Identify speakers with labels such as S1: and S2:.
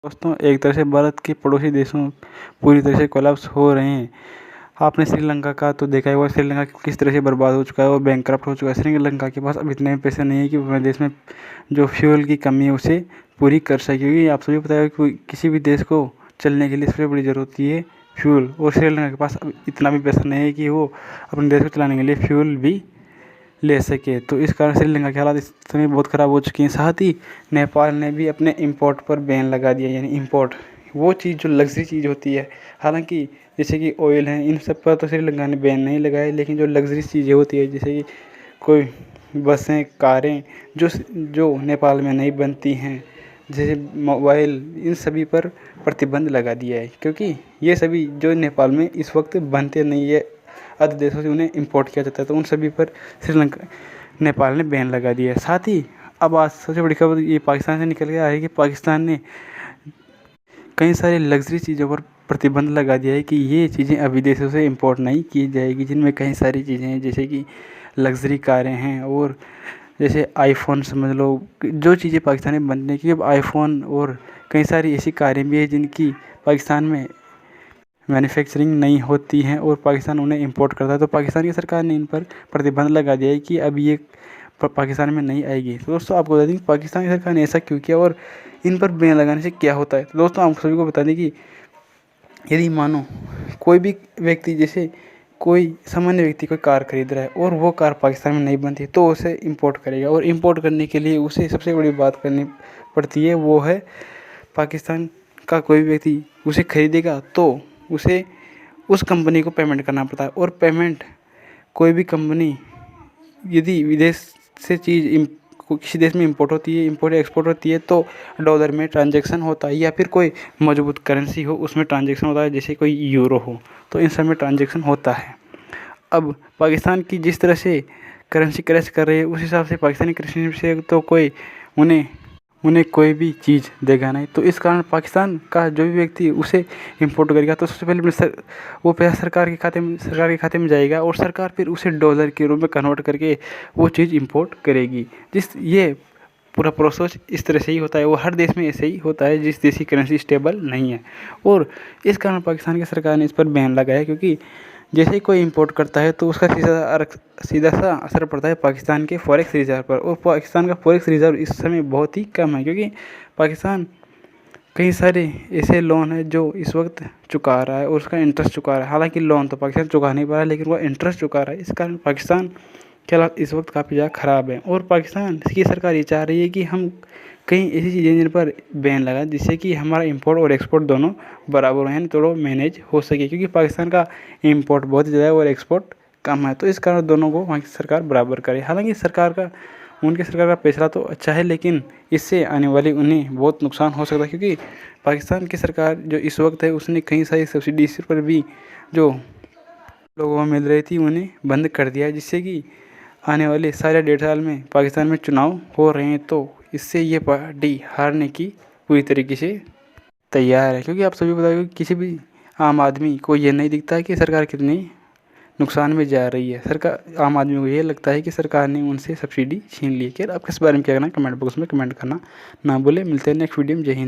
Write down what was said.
S1: दोस्तों, एक तरह से भारत के पड़ोसी देशों पूरी तरह से कोलैप्स हो रहे हैं। आपने श्रीलंका का तो देखा ही होगा, श्रीलंका किस तरह से बर्बाद हो चुका है और बैंकरप्ट हो चुका है। श्रीलंका के पास अब इतने पैसे नहीं है कि अपने देश में जो फ्यूल की कमी है उसे पूरी कर सके, क्योंकि आप सभी पता है कि किसी भी देश को चलने के लिए सबसे बड़ी ज़रूरत होती है फ्यूल, और श्रीलंका के पास अब इतना भी पैसा नहीं है कि वो अपने देश को चलाने के लिए फ्यूल भी ले सके। तो इस कारण श्रीलंका के हालात इस समय बहुत ख़राब हो चुके हैं। साथ ही नेपाल ने भी अपने इंपोर्ट पर बैन लगा दिया, यानी इंपोर्ट वो चीज़ जो लग्जरी चीज़ होती है, हालांकि जैसे कि ऑयल है, इन सब पर तो श्रीलंका ने बैन नहीं लगाया, लेकिन जो लग्जरी चीज़ें होती है जैसे कि कोई बसें, कारें जो नेपाल में नहीं बनती हैं, जैसे मोबाइल, इन सभी पर प्रतिबंध लगा दिया है, क्योंकि ये सभी जो नेपाल में इस वक्त बनते नहीं है, अन्य देशों से उन्हें इंपोर्ट किया जाता है, तो उन सभी पर श्रीलंका नेपाल ने बैन लगा दिया है। साथ ही अब आज सबसे बड़ी खबर ये पाकिस्तान से निकल के आ रही है कि पाकिस्तान ने कई सारी लग्जरी चीज़ों पर प्रतिबंध लगा दिया है कि ये चीज़ें अब विदेशों से इंपोर्ट नहीं की जाएगी, जिनमें कई सारी चीज़ें हैं जैसे कि लग्जरी कारें हैं, और जैसे आईफोन समझ लो, जो चीज़ें पाकिस्तान में बनने की, अब आईफोन और कई सारी ऐसी कारें भी हैं जिनकी पाकिस्तान में मैन्युफैक्चरिंग नहीं होती हैं और पाकिस्तान उन्हें इंपोर्ट करता है। तो पाकिस्तान की सरकार ने इन पर प्रतिबंध लगा दिया है कि अब ये पाकिस्तान में नहीं आएगी। तो दोस्तों, आपको बता दें कि पाकिस्तान की सरकार ने ऐसा क्यों किया और इन पर बैन लगाने से क्या होता है। तो दोस्तों, आप सभी को बता दें कि यदि मानो कोई भी व्यक्ति, जैसे कोई सामान्य व्यक्ति कोई कार खरीद रहा है और वो कार पाकिस्तान में नहीं बनती, तो उसे इंपोर्ट करेगा, और इंपोर्ट करने के लिए उसे सबसे बड़ी बात करनी पड़ती है, वो है पाकिस्तान का कोई व्यक्ति उसे खरीदेगा तो उसे उस कंपनी को पेमेंट करना पड़ता है, और पेमेंट कोई भी कंपनी यदि विदेश से चीज़ किसी देश में इंपोर्ट होती है, इंपोर्ट या एक्सपोर्ट होती है, तो डॉलर में ट्रांजैक्शन होता है, या फिर कोई मजबूत करेंसी हो उसमें ट्रांजैक्शन होता है, जैसे कोई यूरो हो, तो इन सब में ट्रांजैक्शन होता है। अब पाकिस्तान की जिस तरह से करेंसी क्रैश कर रही है, उस हिसाब से पाकिस्तानी करेंसी से तो कोई उन्हें कोई भी चीज़ देगा नहीं। तो इस कारण पाकिस्तान का जो भी व्यक्ति उसे इंपोर्ट करेगा तो सबसे पहले वो पैसा सरकार के खाते में जाएगा, और सरकार फिर उसे डॉलर के रूप में कन्वर्ट करके वो चीज़ इंपोर्ट करेगी। ये पूरा प्रोसेस इस तरह से ही होता है, वो हर देश में ऐसे ही होता है जिस देश की करेंसी स्टेबल नहीं है, और इस कारण पाकिस्तान की सरकार ने इस पर बैन लगाया, क्योंकि जैसे ही कोई इंपोर्ट करता है तो उसका सीधा सा असर पड़ता है पाकिस्तान के फॉरेक्स रिजर्व पर, और पाकिस्तान का फॉरेक्स रिजर्व इस समय बहुत ही कम है, क्योंकि पाकिस्तान कई सारे ऐसे लोन है जो इस वक्त चुका रहा है और उसका इंटरेस्ट चुका रहा है। हालांकि लोन तो पाकिस्तान चुका नहीं पा रहा है, लेकिन वह इंटरेस्ट चुका रहा है। इस कारण पाकिस्तान के हालात इस वक्त काफ़ी ज़्यादा ख़राब है, और पाकिस्तान की सरकार ये चाह रही है कि हम कई ऐसी चीज़ें जिन पर बैन लगा, जिससे कि हमारा इंपोर्ट और एक्सपोर्ट दोनों बराबर हो, यानी थोड़ा मैनेज हो सके, क्योंकि पाकिस्तान का इंपोर्ट बहुत ज़्यादा है और एक्सपोर्ट कम है, तो इस कारण दोनों को वहाँ की सरकार बराबर करे। हालांकि उनकी सरकार का फैसला तो अच्छा है, लेकिन इससे आने वाले उन्हें बहुत नुकसान हो सकता है, क्योंकि पाकिस्तान की सरकार जो इस वक्त है उसने कई सारी सब्सिडी पर भी जो लोगों को मिल रही थी उन्हें बंद कर दिया है, जिससे कि आने वाले सारे 1.5 साल में पाकिस्तान में चुनाव हो रहे हैं, तो इससे ये पार्टी हारने की पूरी तरीके से तैयार है। क्योंकि आप सभी बताओगे किसी भी आम आदमी को ये नहीं दिखता है कि सरकार कितनी नुकसान में जा रही है। आम आदमी को ये लगता है कि सरकार ने उनसे सब्सिडी छीन ली है। आप किस बारे में क्या करना है कमेंट बॉक्स में कमेंट करना ना भूलें। मिलते हैं नेक्स्ट वीडियो में। जय हिंद।